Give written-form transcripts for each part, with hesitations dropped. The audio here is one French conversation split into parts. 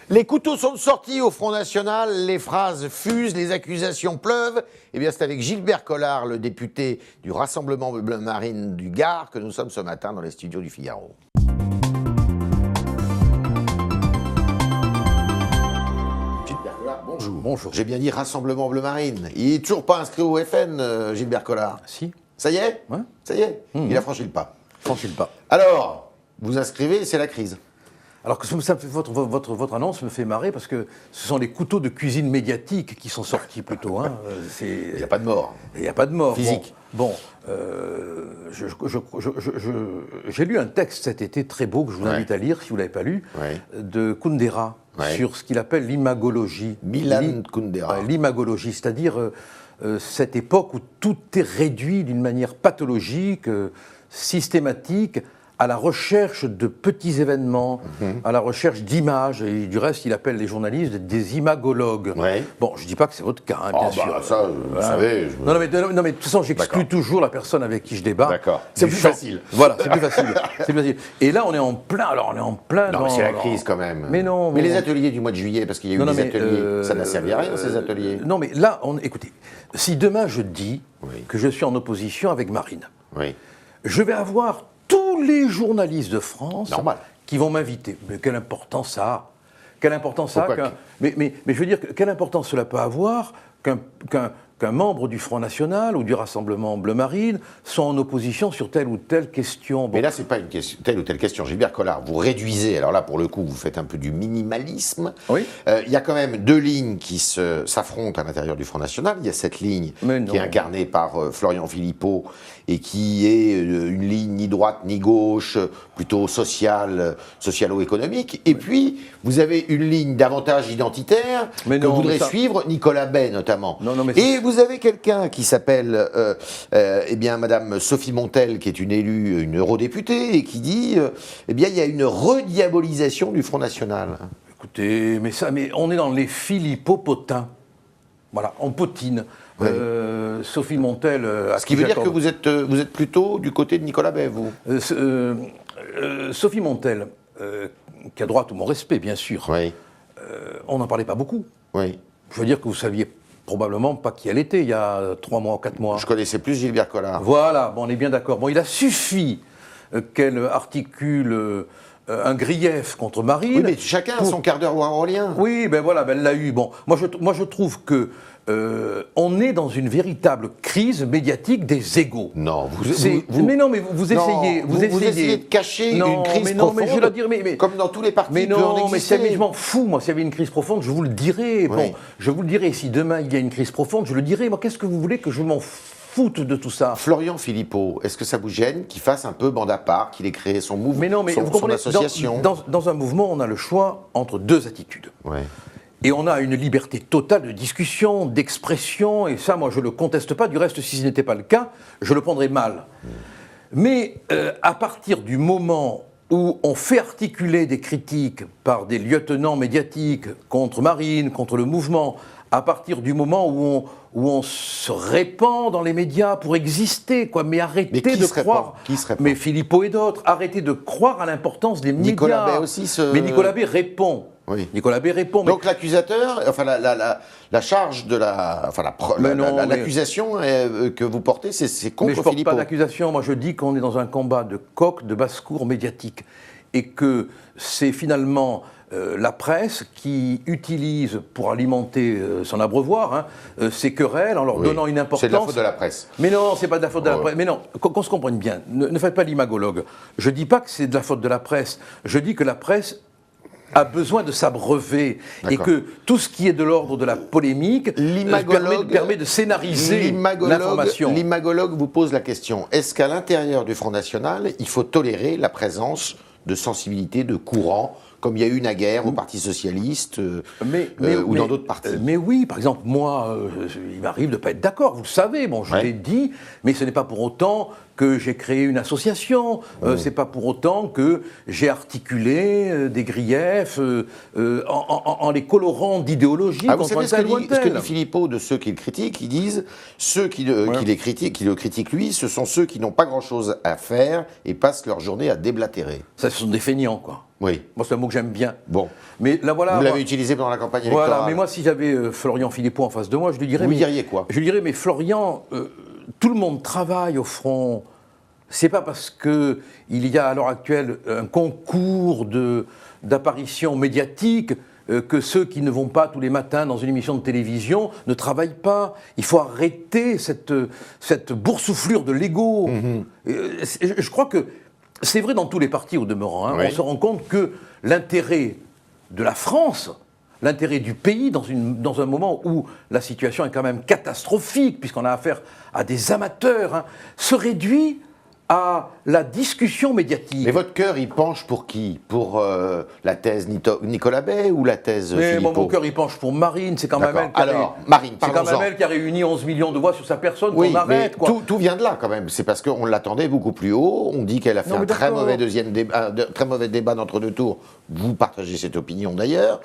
Les couteaux sont sortis au Front National, les phrases fusent, les accusations pleuvent. Eh bien, c'est avec Gilbert Collard, le député du Rassemblement Bleu Marine du Gard, que nous sommes ce matin dans les studios du Figaro. Gilbert Collard, bonjour. Bonjour. J'ai bien dit Rassemblement Bleu Marine. Il n'est toujours pas inscrit au FN, Gilbert Collard. Si. Ça y est? Ouais. Ça y est. Il a franchi le pas. Franchis le pas. Alors, vous inscrivez, c'est la crise. Alors que votre annonce me fait marrer parce que ce sont les couteaux de cuisine médiatique qui sont sortis plutôt. Hein. Il n'y a pas de mort. Il n'y a pas de mort. Physique. Bon, j'ai lu un texte cet été très beau que je vous invite à lire si vous ne l'avez pas lu, de Kundera sur ce qu'il appelle l'imagologie. Milan Kundera. L'imagologie, c'est-à-dire cette époque où tout est réduit d'une manière pathologique, systématique, à la recherche de petits événements, à la recherche d'images. Et du reste, il appelle les journalistes des imagologues. Ouais. Bon, je ne dis pas que c'est votre cas, hein, bien sûr. Bah, ça, vous savez... Non, mais de toute façon, j'exclus toujours la personne avec qui je débat. D'accord. C'est plus facile. Voilà, c'est plus facile. C'est plus facile. Et là, on est en plein... Alors, on est en plein... Non, mais c'est la crise, quand même. Mais non... Mais les ateliers du mois de juillet, parce qu'il y a eu des ateliers, ça n'a servi à rien, ces ateliers. Non, mais là, écoutez, si demain je dis que je suis en opposition avec Marine, je vais avoir tous les journalistes de France qui vont m'inviter. Mais quelle importance ça a? Quelle importance ça a mais je veux dire, quelle importance cela peut avoir qu'un membre du Front National ou du Rassemblement Bleu Marine soit en opposition sur telle ou telle question. Bon. Mais là, c'est pas une question, telle ou telle question. Gilbert Collard, vous réduisez, alors là, pour le coup, vous faites un peu du minimalisme. Oui. Il y a quand même deux lignes qui s'affrontent à l'intérieur du Front National. Il y a cette ligne qui est incarnée par Florian Philippot et qui est une ligne ni droite ni gauche, plutôt socialo-économique. Et puis, vous avez une ligne davantage identitaire que voudrait suivre Nicolas Bay, notamment. Et vous avez quelqu'un qui s'appelle Madame Sophie Montel, qui est une élue, une eurodéputée, et qui dit il y a une rediabolisation du Front National. Écoutez, mais on est dans les philippopotins. Voilà, on potine. Sophie Montel... Ce qui veut dire que vous êtes plutôt du côté de Nicolas Bay, vous Sophie Montel, qui a droit à tout mon respect, bien sûr, on n'en parlait pas beaucoup. Je veux dire que vous saviez probablement pas qui elle était il y a 3 mois, 4 mois. Je connaissais plus Gilbert Collard. Voilà, bon, on est bien d'accord. Bon, il a suffi qu'elle articule un grief contre Marine. Oui, mais chacun a son quart d'heure warolien. Oui, ben voilà, elle l'a eu. Bon, moi je trouve que on est dans une véritable crise médiatique des égos. Non, vous essayez. Vous essayez de cacher une crise profonde. Mais je veux dire, comme dans tous les partis. Mais non, mais je m'en fous. Moi, s'il y avait une crise profonde, je vous le dirais. Bon, je vous le dirais. Si demain il y a une crise profonde, je le dirais. Moi, qu'est-ce que vous voulez que je m'en foute de tout ça? Florian Philippot, est-ce que ça vous gêne qu'il fasse un peu bande à part, qu'il ait créé son mouvement, son association? Dans un mouvement, on a le choix entre deux attitudes. Et on a une liberté totale de discussion, d'expression, et ça, moi, je ne le conteste pas. Du reste, si ce n'était pas le cas, je le prendrais mal. Mais à partir du moment où on fait articuler des critiques par des lieutenants médiatiques contre Marine, contre le mouvement, à partir du moment où on se répand dans les médias pour exister, quoi. Mais arrêtez de croire. Mais Philippot et d'autres, arrêtez de croire à l'importance des médias. Nicolas Bay aussi Mais Nicolas Bay répond. Nicolas Bay répond. Donc l'accusateur, enfin la charge de l'accusation que vous portez, c'est contre Philippot. Mais je ne porte pas d'accusation. Moi, je dis qu'on est dans un combat de coq, de basse-cour médiatique, et que c'est finalement la presse qui utilise pour alimenter son abreuvoir ces querelles en leur donnant une importance. C'est de la faute de la presse. Mais non, c'est pas de la faute de la presse. Mais non, qu'on se comprenne bien. Ne faites pas l'imagologue. Je dis pas que c'est de la faute de la presse. Je dis que la presse a besoin de s'abreuver et que tout ce qui est de l'ordre de la polémique permet de scénariser l'information. L'imagologue vous pose la question, est-ce qu'à l'intérieur du Front National, il faut tolérer la présence de sensibilités, de courants, comme il y a eu naguère au Parti Socialiste ou dans d'autres partis? Mais oui, par exemple, moi, il m'arrive de ne pas être d'accord, vous le savez, bon, je l'ai dit, mais ce n'est pas pour autant que j'ai créé une association, c'est pas pour autant que j'ai articulé des griefs en les colorant d'idéologie contre un tel ou un tel. Ce que dit Philippot de ceux qui le critiquent, ils disent ceux qui le critiquent lui, ce sont ceux qui n'ont pas grand-chose à faire et passent leur journée à déblatérer. Ça, ce sont des feignants, quoi. Oui. Moi, c'est un mot que j'aime bien. Bon. Mais là, voilà. Vous l'avez utilisé pendant la campagne électorale. Voilà, mais moi, si j'avais Florian Philippot en face de moi, je lui dirais... Vous lui diriez quoi? Je lui dirais, mais Florian, tout le monde travaille au front. C'est pas parce qu'il y a à l'heure actuelle un concours d'apparitions médiatiques que ceux qui ne vont pas tous les matins dans une émission de télévision ne travaillent pas. Il faut arrêter cette boursouflure de l'ego. Je crois que c'est vrai dans tous les partis au demeurant. Oui. On se rend compte que l'intérêt de la France, l'intérêt du pays dans un moment où la situation est quand même catastrophique, puisqu'on a affaire à des amateurs, se réduit à la discussion médiatique. Mais votre cœur, il penche pour qui? Pour la thèse Nicolas Bay ou la thèse Philippot? Mon cœur, il penche pour Marine. C'est quand même elle qui a réuni 11 millions de voix sur sa personne. Oui, qu'on arrête, mais tout vient de là quand même. C'est parce qu'on l'attendait beaucoup plus haut. On dit qu'elle a fait un très mauvais débat d'entre-deux tours. Vous partagez cette opinion d'ailleurs.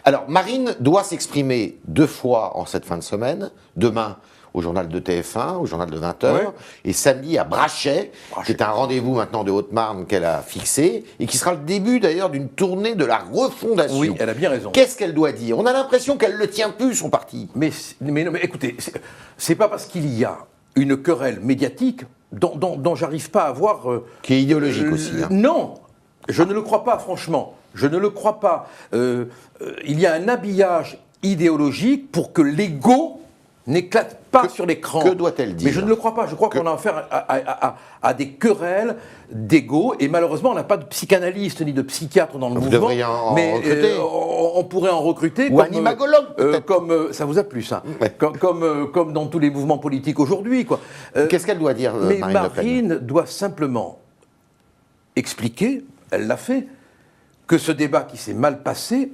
Alors, Marine doit s'exprimer 2 fois en cette fin de semaine. Demain, au journal de TF1, au journal de 20h, et samedi à Brachet, qui est un rendez-vous maintenant de Haute-Marne qu'elle a fixé, et qui sera le début d'ailleurs d'une tournée de la refondation. Oui, elle a bien raison. Qu'est-ce qu'elle doit dire? On a l'impression qu'elle ne le tient plus, son parti. Mais écoutez, c'est pas parce qu'il y a une querelle médiatique dont j'arrive pas à voir... qui est idéologique aussi. Non, je ne le crois pas, franchement. Je ne le crois pas. Il y a un habillage idéologique pour que l'ego n'éclate pas sur l'écran. Que doit-elle dire? Mais je ne le crois pas. Je crois qu'on a affaire à des querelles d'ego. Et malheureusement, on n'a pas de psychanalyste ni de psychiatre dans le mouvement. Vous devriez en recruter. On pourrait en recruter. Ou un imagologue, peut-être. Ça vous a plu, ça. Comme dans tous les mouvements politiques aujourd'hui. Qu'est-ce qu'elle doit dire, Marine Le Pen? Marine doit simplement expliquer, elle l'a fait, que ce débat qui s'est mal passé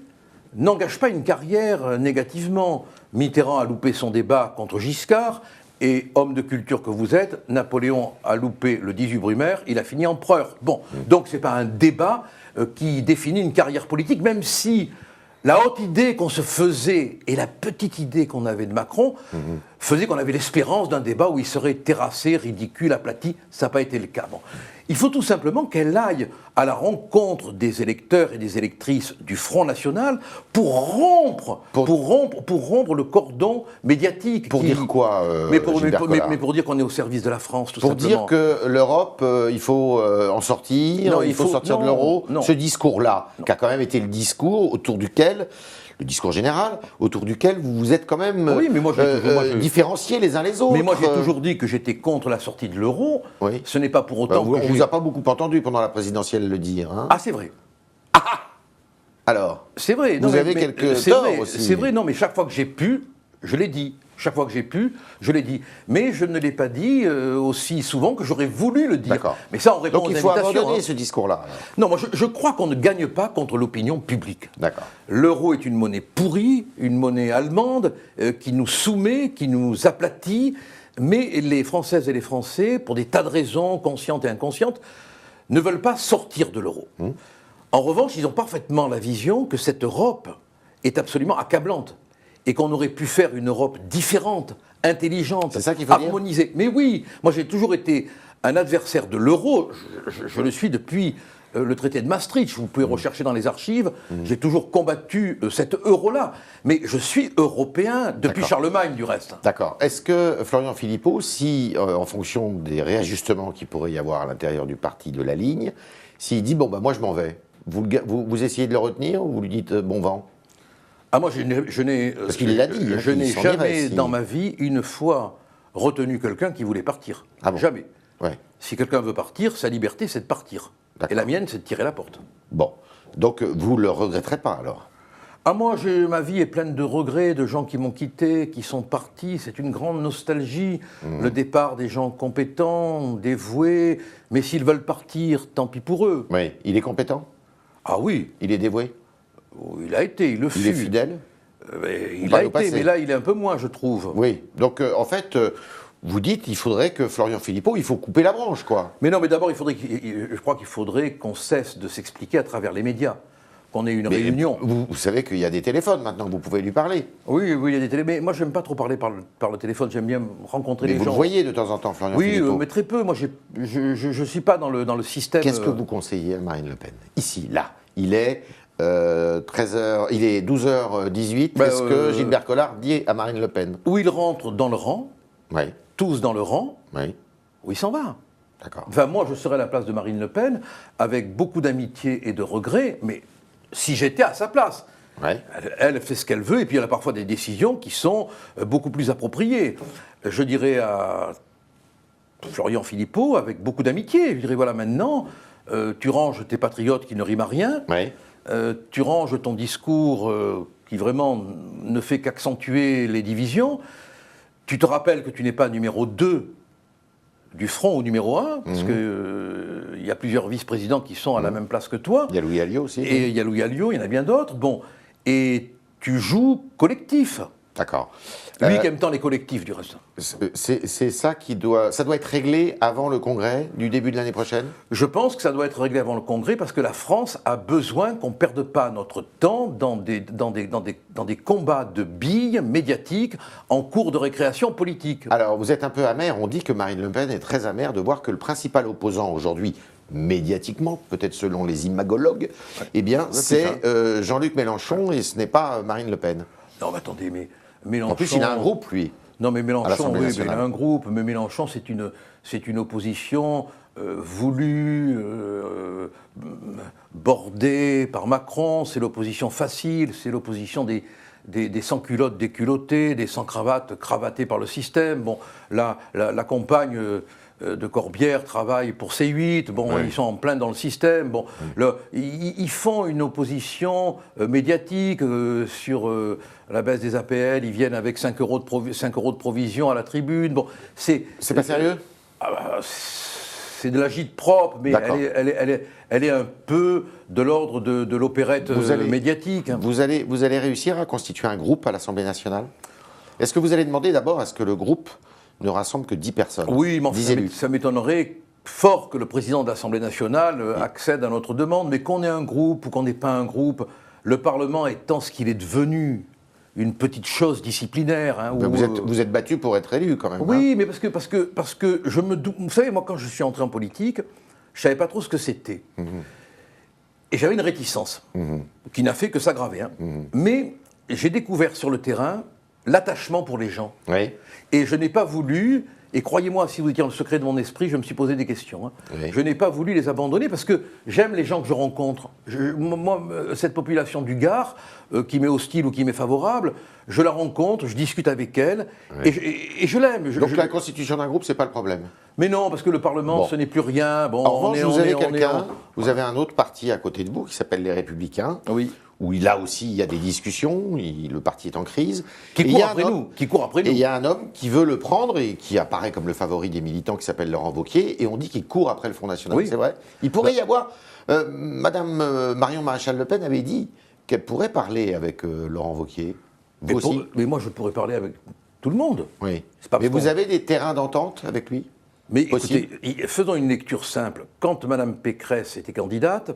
n'engage pas une carrière négativement. Mitterrand a loupé son débat contre Giscard, et homme de culture que vous êtes, Napoléon a loupé le 18 Brumaire, il a fini empereur. Bon, donc c'est pas un débat qui définit une carrière politique, même si la haute idée qu'on se faisait et la petite idée qu'on avait de Macron faisait qu'on avait l'espérance d'un débat où il serait terrassé, ridicule, aplati. Ça n'a pas été le cas. Bon. Il faut tout simplement qu'elle aille à la rencontre des électeurs et des électrices du Front National pour rompre le cordon médiatique. Pour dire quoi, mais pour dire qu'on est au service de la France, tout simplement. Pour dire que l'Europe, il faut en sortir, il faut sortir de l'euro. Ce discours-là, qui a quand même été le discours autour duquel... Le discours général, autour duquel vous vous êtes quand même différenciés les uns les autres. Mais moi, j'ai toujours dit que j'étais contre la sortie de l'euro. Oui. Ce n'est pas pour autant que on ne vous a pas beaucoup entendu pendant la présidentielle le dire. Hein. Ah, c'est vrai. Alors, c'est vrai. Vous avez quelques torts aussi. C'est vrai, non, mais chaque fois que j'ai pu, je l'ai dit. Chaque fois que j'ai pu, je l'ai dit. Mais je ne l'ai pas dit aussi souvent que j'aurais voulu le dire. D'accord. Mais ça, on répond aux invitations. Donc il faut abandonner ce discours-là. Non, moi je crois qu'on ne gagne pas contre l'opinion publique. D'accord. L'euro est une monnaie pourrie, une monnaie allemande qui nous soumet, qui nous aplatit. Mais les Françaises et les Français, pour des tas de raisons conscientes et inconscientes, ne veulent pas sortir de l'euro. En revanche, ils ont parfaitement la vision que cette Europe est absolument accablante. Et qu'on aurait pu faire une Europe différente, intelligente, harmonisée. Mais oui, moi j'ai toujours été un adversaire de l'euro, je le suis depuis le traité de Maastricht, vous pouvez rechercher dans les archives, j'ai toujours combattu cet euro-là. Mais je suis européen depuis Charlemagne du reste. D'accord. Est-ce que Florian Philippot, si en fonction des réajustements qu'il pourrait y avoir à l'intérieur du parti de la ligne, s'il dit, moi je m'en vais, vous essayez de le retenir ou vous lui dites bon vent? Ah, moi, je n'ai. Parce qu'il l'a dit. Je n'ai jamais dans ma vie une fois retenu quelqu'un qui voulait partir. Ah bon? Jamais. Ouais. Si quelqu'un veut partir, sa liberté, c'est de partir. Et la mienne, c'est de tirer la porte. Bon. Donc, vous ne le regretterez pas alors? Ah, moi, ma vie est pleine de regrets, de gens qui m'ont quitté, qui sont partis. C'est une grande nostalgie. Le départ des gens compétents, dévoués. Mais s'ils veulent partir, tant pis pour eux. Oui. Il est compétent? Ah oui. Il est dévoué? Il a été, il le fut. Il est fidèle? Il a été, mais là, il est un peu moins, je trouve. Oui, donc en fait, vous dites qu'il faudrait que Florian Philippot, il faut couper la branche, quoi. Mais non, mais d'abord, je crois qu'il faudrait qu'on cesse de s'expliquer à travers les médias, qu'on ait une réunion. Vous savez qu'il y a des téléphones maintenant, vous pouvez lui parler. Oui, il y a des téléphones. Mais moi, je n'aime pas trop parler par le téléphone, j'aime bien rencontrer les gens. Mais vous le voyez de temps en temps, Florian Philippot. Oui, mais très peu. Moi, je ne suis pas dans le système. Qu'est-ce que vous conseillez à Marine Le Pen? Ici, là. Il est 13h, il est 12h18. Qu'est-ce que Gilbert Collard dit à Marine Le Pen? Où il rentre dans le rang, tous dans le rang, où il s'en va. D'accord. Enfin, moi, je serais à la place de Marine Le Pen, avec beaucoup d'amitié et de regret, mais si j'étais à sa place. Elle fait ce qu'elle veut, et puis elle a parfois des décisions qui sont beaucoup plus appropriées. Je dirais à Florian Philippot, avec beaucoup d'amitié, je dirais, voilà, maintenant, tu ranges tes patriotes qui ne riment à rien, tu ranges ton discours qui vraiment ne fait qu'accentuer les divisions, tu te rappelles que tu n'es pas numéro 2 du front ou numéro 1, parce qu'il y a plusieurs vice-présidents qui sont à la même place que toi. Il y a Louis Alliot aussi. Et il y a Louis Alliot, il y en a bien d'autres. Bon, et tu joues collectif. D'accord. Lui qui aime tant les collectifs, du reste. C'est ça ça doit être réglé avant le congrès du début de l'année prochaine? Je pense que ça doit être réglé avant le congrès parce que la France a besoin qu'on ne perde pas notre temps dans des combats de billes médiatiques en cours de récréation politique. Alors, vous êtes un peu amer. On dit que Marine Le Pen est très amère de voir que le principal opposant aujourd'hui, médiatiquement, peut-être selon les imagologues, eh bien, c'est Jean-Luc Mélenchon et ce n'est pas Marine Le Pen. Non, mais attendez, mais Mélenchon... En plus, il a un groupe, lui. Non, mais Mélenchon, oui, il a un groupe, mais Mélenchon, c'est une opposition voulue, bordée par Macron, c'est l'opposition facile, c'est l'opposition des sans-culottes déculottés, des sans-cravates cravatés par le système. Bon, la compagne de Corbière travaille pour C8, bon, ils sont en plein dans le système. Bon, ils font une opposition médiatique sur la baisse des APL, ils viennent avec 5 euros de provision à la tribune. Bon, c'est pas sérieux? C'est de la gîte propre, mais elle est un peu de l'ordre de l'opérette médiatique. Vous allez réussir à constituer un groupe à l'Assemblée nationale? Est-ce que vous allez demander d'abord à ce que le groupe ne rassemble que 10 personnes? Oui, mais ça m'étonnerait fort que le président de l'Assemblée nationale accède à notre demande, mais qu'on ait un groupe ou qu'on n'ait pas un groupe, le Parlement étant ce qu'il est devenu, une petite chose disciplinaire. Hein, vous êtes battu pour être élu quand même. Oui, mais parce que je me doute. Vous savez, moi, quand je suis entré en politique, je ne savais pas trop ce que c'était. Et j'avais une réticence qui n'a fait que s'aggraver. Hein. Mais j'ai découvert sur le terrain l'attachement pour les gens. Et je n'ai pas voulu, et croyez-moi, si vous étiez dans le secret de mon esprit, je me suis posé des questions. Hein. Je n'ai pas voulu les abandonner parce que j'aime les gens que je rencontre. Moi, cette population du Gard, qui m'est hostile ou qui m'est favorable, je la rencontre, je discute avec elle, et je l'aime. Donc la constitution d'un groupe, c'est pas le problème? Mais non, parce que le Parlement, ce n'est plus rien. Bon, en revanche, vous avez un autre parti à côté de vous qui s'appelle Les Républicains. Oui. Où là aussi il y a des discussions, le parti est en crise. Qui court après nous. Et il y a un homme qui veut le prendre et qui apparaît comme le favori des militants qui s'appelle Laurent Wauquiez, et on dit qu'il court après le Front National. Oui. C'est vrai. Il pourrait y avoir... Madame Marion Maréchal Le Pen avait dit qu'elle pourrait parler avec Laurent Wauquiez. Vous aussi? Mais moi je pourrais parler avec tout le monde. Oui. Mais vous avez des terrains d'entente avec lui? Mais écoutez, faisons une lecture simple. Quand Madame Pécresse était candidate,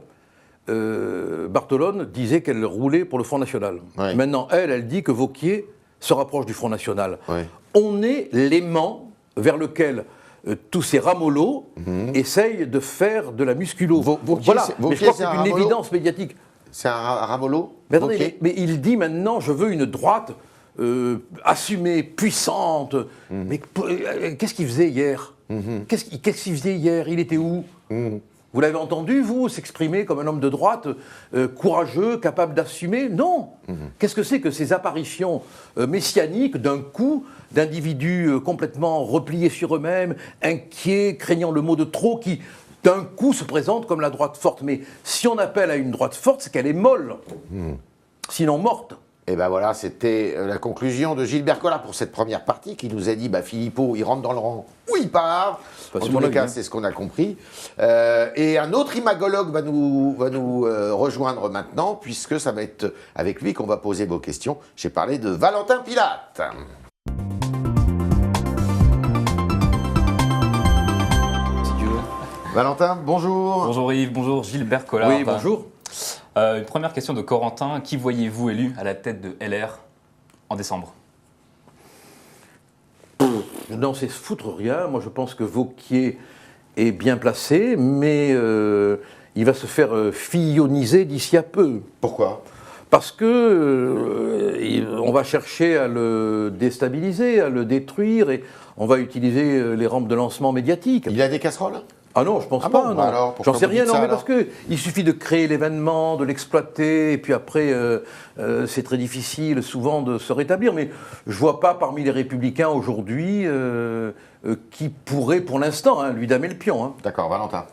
Barthelone disait qu'elle roulait pour le Front National. Maintenant, elle dit que Wauquiez se rapproche du Front National. On est l'aimant vers lequel tous ces ramollos essayent de faire de la musculo. Voilà, mais je crois que c'est une évidence médiatique. C'est un ramollo? Mais attendez, mais il dit maintenant, je veux une droite assumée, puissante. Mais qu'est-ce qu'il faisait hier? Qu'est-ce qu'il faisait hier? Il était où? Vous l'avez entendu, vous, s'exprimer comme un homme de droite, courageux, capable d'assumer? Non. Qu'est-ce que c'est que ces apparitions messianiques d'un coup d'individus complètement repliés sur eux-mêmes, inquiets, craignant le mot de trop, qui d'un coup se présentent comme la droite forte? Mais si on appelle à une droite forte, c'est qu'elle est molle, sinon morte. Et ben voilà, c'était la conclusion de Gilbert Collard pour cette première partie, qui nous a dit, Philippot, il rentre dans le rang ou il part. En tous les cas, c'est ce qu'on a compris. Et un autre imagologue va nous rejoindre maintenant, puisque ça va être avec lui qu'on va poser vos questions. J'ai parlé de Valentin Pilate. Valentin, bonjour. Bonjour Yves, bonjour Gilbert Collard. Oui, bonjour. Une première question de Corentin. Qui voyez-vous élu à la tête de LR en décembre? Non, c'est se foutre rien. Moi, je pense que Wauquiez est bien placé, mais il va se faire filloniser d'ici à peu. Pourquoi? Parce que on va chercher à le déstabiliser, à le détruire, et on va utiliser les rampes de lancement médiatiques. Il a des casseroles? Ah non, je pense pas. Bon, non. bah alors, j'en sais rien, non, mais alors parce qu'il suffit de créer l'événement, de l'exploiter, et puis après, c'est très difficile souvent de se rétablir. Mais je vois pas parmi les Républicains aujourd'hui qui pourrait, pour l'instant, lui damer le pion. Hein. D'accord, Valentin.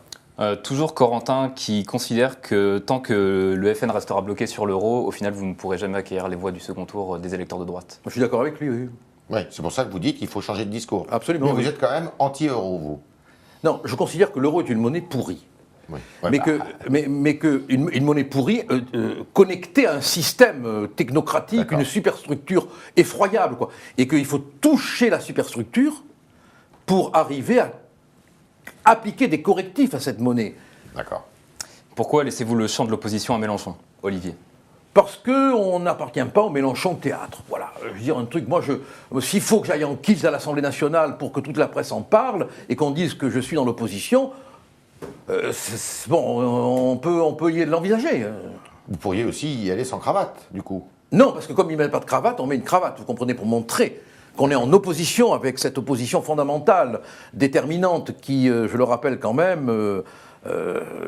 Toujours Corentin qui considère que tant que le FN restera bloqué sur l'euro, au final, vous ne pourrez jamais acquérir les voix du second tour des électeurs de droite. Je suis d'accord avec lui, oui. Oui, c'est pour ça que vous dites qu'il faut changer de discours. Absolument. Mais vous êtes quand même anti-euro, vous. Non, je considère que l'euro est une monnaie pourrie. Oui. Mais une monnaie pourrie connectée à un système technocratique, une superstructure effroyable, quoi. Et qu'il faut toucher la superstructure pour arriver à appliquer des correctifs à cette monnaie. D'accord. Pourquoi laissez-vous le champ de l'opposition à Mélenchon, Olivier? Parce qu'on n'appartient pas au Mélenchon théâtre. Voilà, je veux dire un truc, s'il faut que j'aille en kiss à l'Assemblée nationale pour que toute la presse en parle et qu'on dise que je suis dans l'opposition, bon, on peut y l'envisager. Vous pourriez aussi y aller sans cravate, du coup. Non, parce que comme il ne met pas de cravate, on met une cravate, vous comprenez, pour montrer qu'on est en opposition avec cette opposition fondamentale, déterminante, qui, je le rappelle quand même,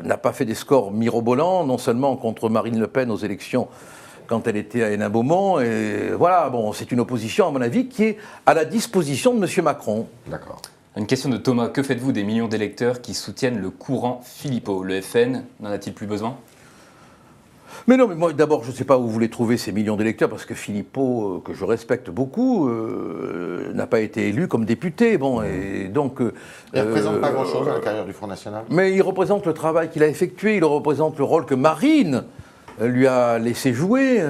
n'a pas fait des scores mirobolants, non seulement contre Marine Le Pen aux élections quand elle était à Hénin-Beaumont, et voilà, bon, c'est une opposition, à mon avis, qui est à la disposition de M. Macron. D'accord. Une question de Thomas. Que faites-vous des millions d'électeurs qui soutiennent le courant Philippot? Le FN n'en a-t-il plus besoin? Mais non, mais moi, d'abord, je ne sais pas où vous voulez trouver ces millions d'électeurs, parce que Philippot, que je respecte beaucoup, n'a pas été élu comme député. Bon, et donc, il ne représente pas grand-chose à la carrière du Front National. Mais il représente le travail qu'il a effectué, il représente le rôle que Marine lui a laissé jouer,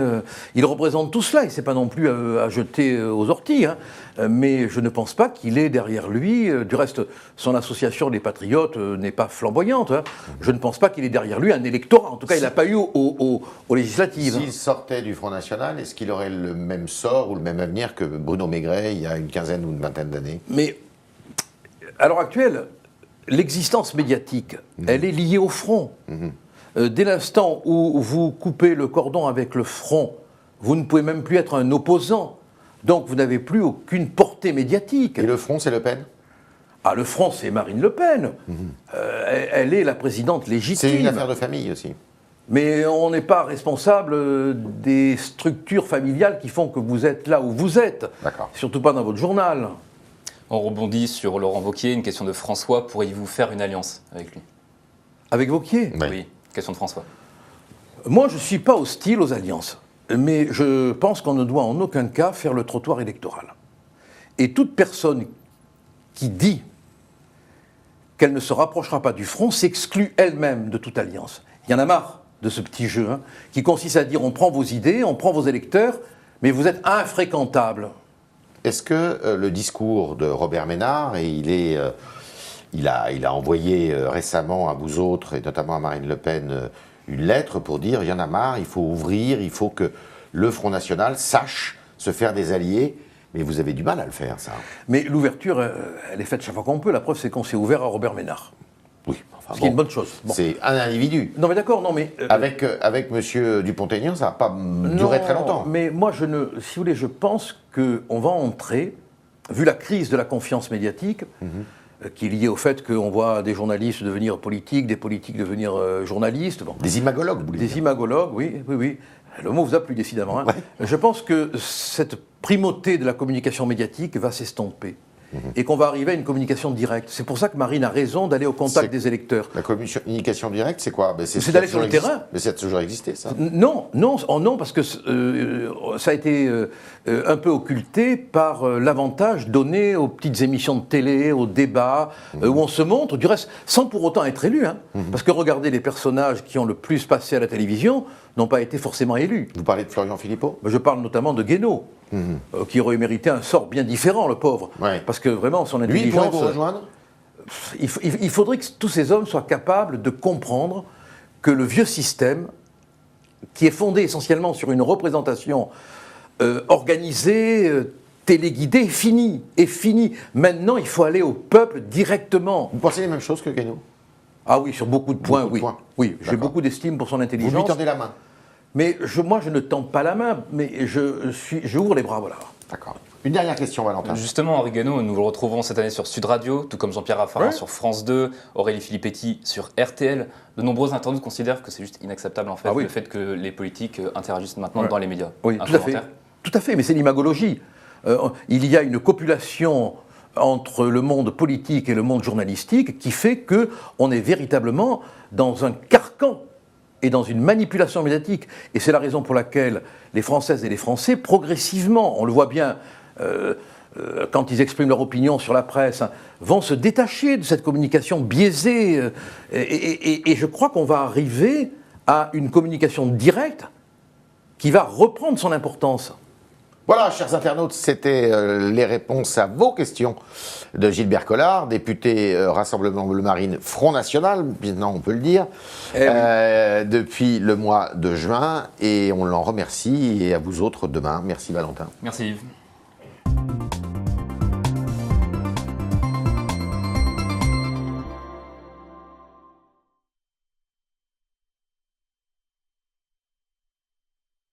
il représente tout cela, il ne s'est pas non plus à jeter aux orties, hein. Mais je ne pense pas qu'il ait derrière lui, du reste, son association des Patriotes n'est pas flamboyante, hein. Je ne pense pas qu'il ait derrière lui un électorat, en tout cas il n'a pas eu aux législatives. S'il sortait du Front National, est-ce qu'il aurait le même sort ou le même avenir que Bruno Maigret il y a une quinzaine ou une vingtaine d'années? Mais, à l'heure actuelle, l'existence médiatique, elle est liée au front. Dès l'instant où vous coupez le cordon avec le front, vous ne pouvez même plus être un opposant. Donc vous n'avez plus aucune portée médiatique. Et le front, c'est Le Pen? Ah, le front, c'est Marine Le Pen. Elle est la présidente légitime. C'est une affaire de famille aussi. Mais on n'est pas responsable des structures familiales qui font que vous êtes là où vous êtes. D'accord. Surtout pas dans votre journal. On rebondit sur Laurent Wauquiez. Une question de François. Pourriez-vous faire une alliance avec lui? Avec Wauquiez? Oui. Question de François. Moi, je ne suis pas hostile aux alliances. Mais je pense qu'on ne doit en aucun cas faire le trottoir électoral. Et toute personne qui dit qu'elle ne se rapprochera pas du front s'exclut elle-même de toute alliance. Il y en a marre de ce petit jeu, hein, qui consiste à dire on prend vos idées, on prend vos électeurs, mais vous êtes infréquentables. Est-ce que le discours de Robert Ménard, et il a envoyé récemment à vous autres, et notamment à Marine Le Pen, une lettre pour dire il y en a marre, il faut ouvrir, il faut que le Front National sache se faire des alliés, mais vous avez du mal à le faire, ça. Mais l'ouverture, elle est faite chaque fois qu'on peut. La preuve, c'est qu'on s'est ouvert à Robert Ménard. Oui, enfin, ce qui est une bonne chose. Bon. C'est un individu. Non, mais d'accord, non, mais... Avec M. Dupont-Aignan, ça n'a pas duré très longtemps. Mais moi, si vous voulez, je pense qu'on va entrer, vu la crise de la confiance médiatique, qui est liée au fait qu'on voit des journalistes devenir politiques, des politiques devenir journalistes. Bon. Des imagologues, vous voulez dire. Des imagologues, oui. Le mot vous a plu, décidément. Hein. Ouais. Je pense que cette primauté de la communication médiatique va s'estomper. Et qu'on va arriver à une communication directe. C'est pour ça que Marine a raison d'aller au contact des électeurs. La communication directe, c'est quoi? C'est d'aller sur le terrain. Mais ça a toujours existé, ça? Non, parce que ça a été un peu occulté par l'avantage donné aux petites émissions de télé, aux débats, où on se montre, du reste, sans pour autant être élu. Hein, parce que regardez, les personnages qui ont le plus passé à la télévision n'ont pas été forcément élus. Vous parlez de Florian Philippot? Je parle notamment de Guénaud. Qui aurait mérité un sort bien différent, le pauvre. Ouais. Parce que vraiment, son intelligence... Lui, il pourrait vous rejoindre? il faudrait que tous ces hommes soient capables de comprendre que le vieux système, qui est fondé essentiellement sur une représentation organisée, téléguidée, est fini. Maintenant, il faut aller au peuple directement. Vous pensez les mêmes choses que Guénaud? Ah oui, sur beaucoup de points, oui. Oui, j'ai beaucoup d'estime pour son intelligence. Vous lui tendez la main? Mais moi, je ne tends pas la main, mais je ouvre les bras, voilà. D'accord. Une dernière question, Valentin. Justement, Henri Guénaud, nous le retrouvons cette année sur Sud Radio, tout comme Jean-Pierre Raffarin sur France 2, Aurélie Filippetti sur RTL. De nombreux internautes considèrent que c'est juste inacceptable, en fait, le fait que les politiques interagissent maintenant dans les médias. Oui, tout à fait. Tout à fait, mais c'est l'imagologie. Il y a une copulation entre le monde politique et le monde journalistique qui fait qu'on est véritablement dans un carcan et dans une manipulation médiatique. Et c'est la raison pour laquelle les Françaises et les Français, progressivement, on le voit bien quand ils expriment leur opinion sur la presse, vont se détacher de cette communication biaisée. Et je crois qu'on va arriver à une communication directe qui va reprendre son importance. Voilà, chers internautes, c'était les réponses à vos questions de Gilbert Collard, député Rassemblement Bleu Marine Front National, maintenant on peut le dire, depuis le mois de juin, et on l'en remercie, et à vous autres demain. Merci Valentin. Merci Yves.